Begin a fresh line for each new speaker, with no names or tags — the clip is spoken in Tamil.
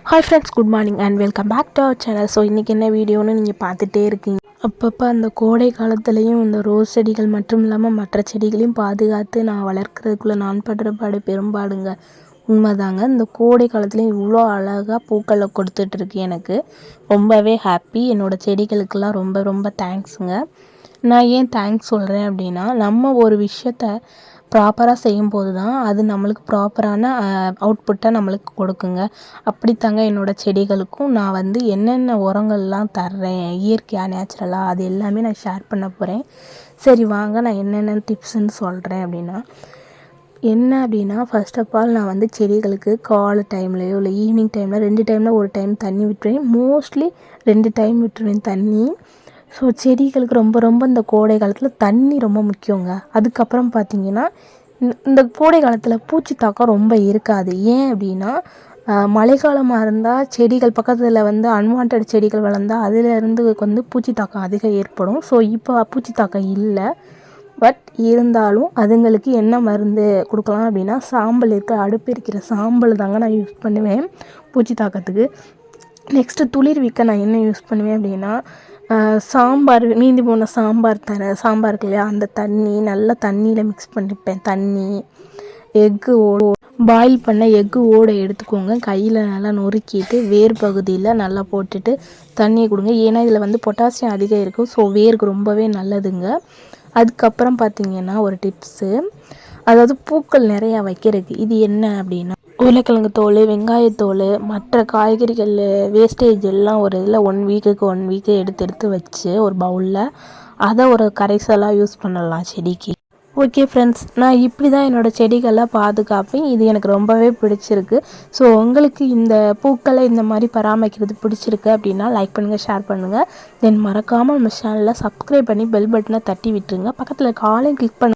Hi friends, good morning and welcome back to our channel. So இன்றைக்கி என்ன வீடியோன்னு நீங்கள் பார்த்துட்டே இருக்கீங்க. அப்பப்போ அந்த கோடை காலத்துலேயும் இந்த ரோஸ் செடிகள் மற்றும் இல்லாமல் மற்ற செடிகளையும் பாதுகாத்து நான் வளர்க்குறதுக்குள்ளே நான் படுற பாடு பெரும்பாடுங்க. உண்மைதாங்க, இந்த கோடை காலத்துலேயும் இவ்வளோ அழகாக பூக்களை கொடுத்துட்ருக்கு. எனக்கு ரொம்பவே ஹாப்பி. என்னோடய செடிகளுக்கெல்லாம் ரொம்ப ரொம்ப தேங்க்ஸுங்க. நான் ஏன் தேங்க்ஸ் சொல்கிறேன் அப்படின்னா, நம்ம ஒரு விஷயத்த ப்ராப்பராக செய்யும்போது தான் அது நம்மளுக்கு ப்ராப்பரான அவுட்புட்டை நம்மளுக்கு கொடுக்குங்க. அப்படித்தாங்க என்னோடய செடிகளுக்கும் நான் வந்து என்னென்ன உரங்கள்லாம் தர்றேன் இயற்கையாக நேச்சுரலாக அது எல்லாமே நான் ஷேர் பண்ண போகிறேன். சரி வாங்க, நான் என்னென்ன டிப்ஸுன்னு சொல்கிறேன் அப்படின்னா ஃபர்ஸ்ட் ஆஃப் ஆல் நான் வந்து செடிகளுக்கு காலை டைம்லேயோ இல்லை ஈவினிங் டைமில் 2 டைமில் ஒரு டைம் தண்ணி விட்டுருவேன். மோஸ்ட்லி 2 டைம் விட்டுருவேன் தண்ணி. ஸோ செடிகளுக்கு ரொம்ப ரொம்ப இந்த கோடை காலத்தில் தண்ணி ரொம்ப முக்கியங்க. அதுக்கப்புறம் பார்த்திங்கன்னா இந்த கோடை காலத்தில் பூச்சி தாக்கம் ரொம்ப இருக்காது. ஏன் அப்படின்னா மழைக்காலமாக இருந்தால் செடிகள் பக்கத்தில் வந்து அன்வான்ட் செடிகள் வளர்ந்தால் அதிலேருந்து வந்து பூச்சி தாக்கம் அதிகம் ஏற்படும். ஸோ இப்போ பூச்சி தாக்கம் இல்லை. பட் இருந்தாலும் அதுங்களுக்கு என்ன மருந்து கொடுக்கலாம் அப்படின்னா, சாம்பல் இருக்க அடுப்பு இருக்கிற சாம்பல் தாங்க நான் யூஸ் பண்ணுவேன் பூச்சி தாக்கத்துக்கு. நெக்ஸ்ட்டு துளிர்விக்க நான் என்ன யூஸ் பண்ணுவேன் அப்படின்னா, சாம்பார் மீந்தி போன சாம்பார் இருக்கு இல்லையா, அந்த தண்ணி நல்லா தண்ணியில் மிக்ஸ் பண்ணிப்பேன். தண்ணி, எக்கு பாயில் பண்ண எக்கு ஓடை எடுத்துக்கோங்க, கையில் நல்லா நொறுக்கிட்டு வேர் பகுதியில் நல்லா போட்டுட்டு தண்ணியை கொடுங்க. ஏன்னா இதில் வந்து பொட்டாசியம் அதிகம் இருக்கும். ஸோ வேருக்கு ரொம்பவே நல்லதுங்க. அதுக்கப்புறம் பார்த்திங்கன்னா ஒரு டிப்ஸு, அதாவது பூக்கள் நிறையா வைக்கிறதுக்கு இது என்ன அப்படின்னா, உருளைக்கிழங்கு தோல், வெங்காயத்தோல், மற்ற காய்கறிகள் வேஸ்டேஜ் எல்லாம் ஒரு இதில் 1 வீக்கு எடுத்து வச்சு ஒரு பவுலில் அதை ஒரு கரைசலாக யூஸ் பண்ணலாம் செடிக்கு. ஓகே ஃப்ரெண்ட்ஸ், நான் இப்படி தான் என்னோடய செடிகளை பாதுகாப்பேன். இது எனக்கு ரொம்பவே பிடிச்சிருக்கு. ஸோ உங்களுக்கு இந்த பூக்களை இந்த மாதிரி பராமரிக்கிறது பிடிச்சிருக்கு அப்படின்னா லைக் பண்ணுங்கள், ஷேர் பண்ணுங்கள். தென் மறக்காமல் நம்ம சேனலில் சப்ஸ்கிரைப் பண்ணி பெல் பட்டனை தட்டி விட்டுருங்க. பக்கத்தில் காலையும் கிளிக் பண்ணி